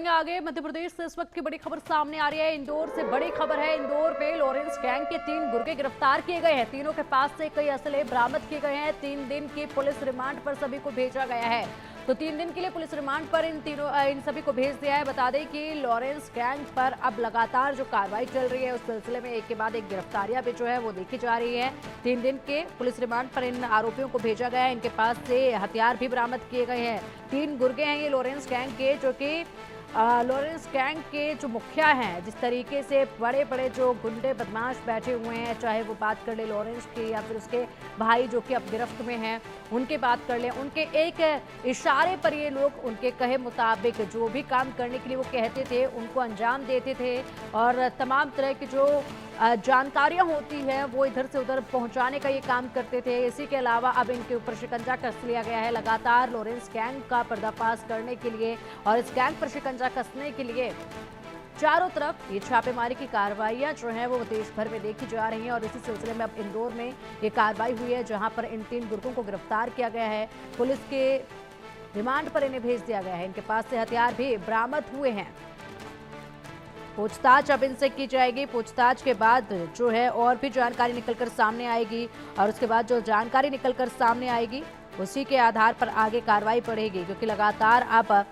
आगे मध्य प्रदेश से इस वक्त की बड़ी खबर सामने आ रही है। इंदौर से बड़ी खबर है। इंदौर पे लॉरेंस गैंग के 3 गुर्गे गिरफ्तार किए गए हैं। तीनों के पास से कई असले बरामद किए गए हैं। 3 दिन की पुलिस रिमांड पर सभी को भेजा गया है। तो 3 दिन के लिए पुलिस रिमांड पर इन सभी को भेज दिया है। बता दें कि लॉरेंस गैंग पर अब लगातार जो कार्रवाई चल रही है उस सिलसिले में एक के बाद एक गिरफ्तारियां भी जो है वो देखी जा रही है। 3 दिन के पुलिस रिमांड पर इन आरोपियों को भेजा गया है। इनके पास से हथियार भी बरामद किए गए हैं। 3 गुर्गे हैं ये लॉरेंस गैंग के, जो कि लॉरेंस गैंग के जो मुखिया हैं। जिस तरीके से बड़े बड़े जो गुंडे बदमाश बैठे हुए हैं, चाहे वो बात कर ले लॉरेंस की या फिर उसके भाई जो कि अब गिरफ्त में हैं उनके बात कर ले, उनके एक इशारे पर ये लोग उनके कहे मुताबिक जो भी काम करने के लिए वो कहते थे उनको अंजाम देते थे और तमाम तरह की जो जानकारियां होती हैं वो इधर से उधर पहुंचाने का ये काम करते थे। इसी के अलावा अब इनके ऊपर शिकंजा कस लिया गया है। लगातार लॉरेंस गैंग का पर्दाफाश करने के लिए और इस गैंग पर शिकंजा कसने के लिए चारों तरफ ये छापेमारी की कार्रवाइयां जो हैं वो देश भर में देखी जा रही हैं। और इसी सिलसिले में अब इंदौर में ये कार्रवाई हुई है, जहां पर इन 3 गुर्गों को गिरफ्तार किया गया है। पुलिस के रिमांड पर इन्हें भेज दिया गया है। इनके पास से हथियार भी बरामद हुए हैं। पूछताछ अब इनसे की जाएगी। पूछताछ के बाद जो है और भी जानकारी निकलकर सामने आएगी और उसके बाद जो जानकारी निकलकर सामने आएगी उसी के आधार पर आगे कार्रवाई बढ़ेगी, क्योंकि लगातार अब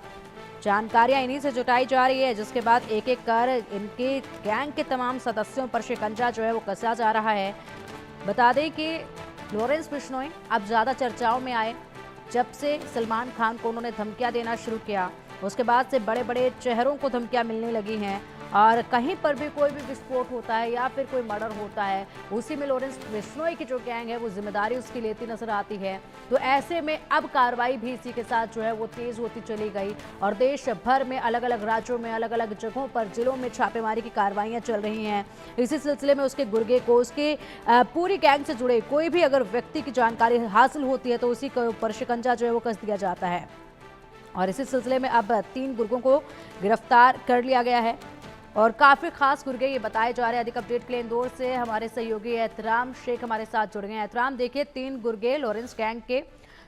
जानकारियां इन्हीं से जुटाई जा रही है, जिसके बाद एक एक कर इनके गैंग के तमाम सदस्यों पर शिकंजा जो है वो कसा जा रहा है। बता दें कि लॉरेंस बिश्नोई अब ज्यादा चर्चाओं में आए जब से सलमान खान को उन्होंने धमकियां देना शुरू किया। उसके बाद से बड़े बड़े चेहरों को धमकियां मिलने लगी हैं और कहीं पर भी कोई भी विस्फोट होता है या फिर कोई मर्डर होता है उसी में लॉरेंस बिश्नोई की जो गैंग है वो जिम्मेदारी उसकी लेती नजर आती है। तो ऐसे में अब कार्रवाई भी इसी के साथ जो है वो तेज होती चली गई और देश भर में अलग अलग राज्यों में अलग अलग जगहों पर जिलों में छापेमारी की कार्रवाइयां चल रही हैं। इसी सिलसिले में उसके गुर्गे को, उसके पूरी गैंग से जुड़े कोई भी अगर व्यक्ति की जानकारी हासिल होती है तो उसी के ऊपर शिकंजा जो है वो कस दिया जाता है। और इसी सिलसिले में अब 3 गुर्गों को गिरफ्तार कर लिया गया है और काफी खास गुर्गे ये बताए जा रहे हैं। अधिक अपडेट के लिए इंदौर से हमारे सहयोगी एहतराम शेख हमारे साथ जुड़ गए हैं। एहतराम, देखिए 3 गुर्गे लॉरेंस गैंग के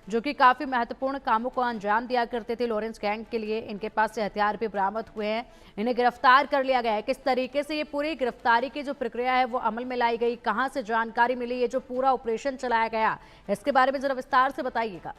जो कि काफी महत्वपूर्ण कामों को अंजाम दिया करते थे लॉरेंस गैंग के लिए, इनके पास से हथियार भी बरामद हुए हैं। इन्हें गिरफ्तार कर लिया गया है। किस तरीके से ये पूरी गिरफ्तारी की जो प्रक्रिया है वो अमल में लाई गई, कहाँ से जानकारी मिली, ये जो पूरा ऑपरेशन चलाया गया, इसके बारे में जरा विस्तार से बताइएगा।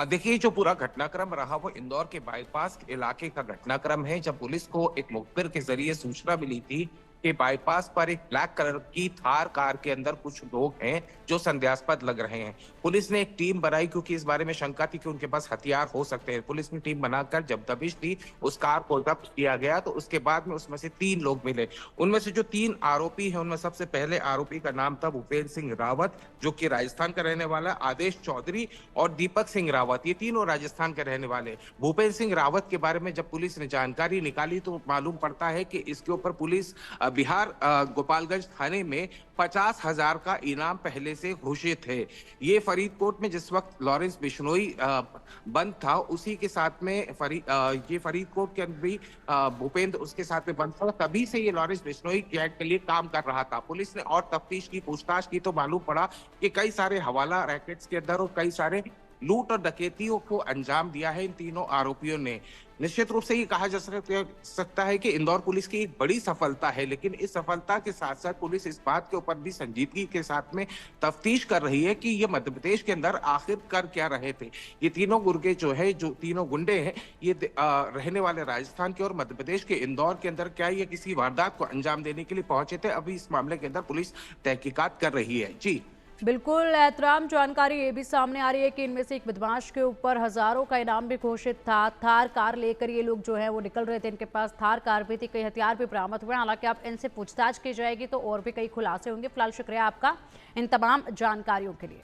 देखिए, जो पूरा घटनाक्रम रहा वो इंदौर के बाईपास इलाके का घटनाक्रम है। जब पुलिस को एक मुखबिर के जरिए सूचना मिली थी कि बाईपास पर एक ब्लैक कलर की थार कार के अंदर कुछ लोग हैं जो संदेहास्पद लग रहे हैं, पुलिस ने एक टीम बनाई क्योंकि इस बारे में शंका थी कि उनके पास हथियार हो सकते हैं। पुलिस ने टीम बनाकर जब दबिश दी, उस कार को जब्त किया गया तो उसके बाद में उसमें से 3 लोग मिले। उनमें से जो 3 आरोपी हैं उनमें सबसे पहले आरोपी का नाम था भूपेंद्र सिंह रावत, जो कि राजस्थान का रहने वाला, आदेश चौधरी और दीपक सिंह रावत, ये तीनों राजस्थान के रहने वाले। भूपेंद्र सिंह रावत के बारे में जब पुलिस ने जानकारी निकाली तो मालूम पड़ता है कि इसके ऊपर पुलिस बिहार गोपालगंज थाने में 50,000 का इनाम पहले से घोषित है। ये फरीदकोट में जिस वक्त लॉरेंस बिश्नोई बंद था उसी के साथ में ये फरीदकोट के अंदर भी भूपेंद्र उसके साथ में बंद था। तभी से ये लॉरेंस बिश्नोई गैंग के लिए काम कर रहा था। पुलिस ने और तफ्तीश की, पूछताछ की तो मालूम पड़ा कि कई सारे हवाला रैकेट्स के अंदर और कई सारे लूट और डकैतियों को अंजाम दिया है इन तीनों आरोपियों ने। निश्चित रूप से ये कहा जा सकता है कि इंदौर पुलिस की एक बड़ी सफलता है, लेकिन इस सफलता के साथ साथ पुलिस इस बात के ऊपर भी संजीदगी के साथ में तफ्तीश कर रही है कि ये मध्य प्रदेश के अंदर आखिर कर क्या रहे थे। ये तीनों गुर्गे जो है, जो तीनों गुंडे हैं, ये रहने वाले राजस्थान के और मध्य प्रदेश के इंदौर के अंदर क्या ये किसी वारदात को अंजाम देने के लिए पहुंचे थे। अभी इस मामले के अंदर पुलिस तहकीकात कर रही है। जी बिल्कुल एहतराम, जानकारी ये भी सामने आ रही है कि इनमें से एक बदमाश के ऊपर हजारों का इनाम भी घोषित था। थार कार लेकर ये लोग जो है वो निकल रहे थे, इनके पास थार कार भी थी, कई हथियार भी बरामद हुए। हालांकि अब इनसे पूछताछ की जाएगी तो और भी कई खुलासे होंगे। फिलहाल शुक्रिया आपका इन तमाम जानकारियों के लिए।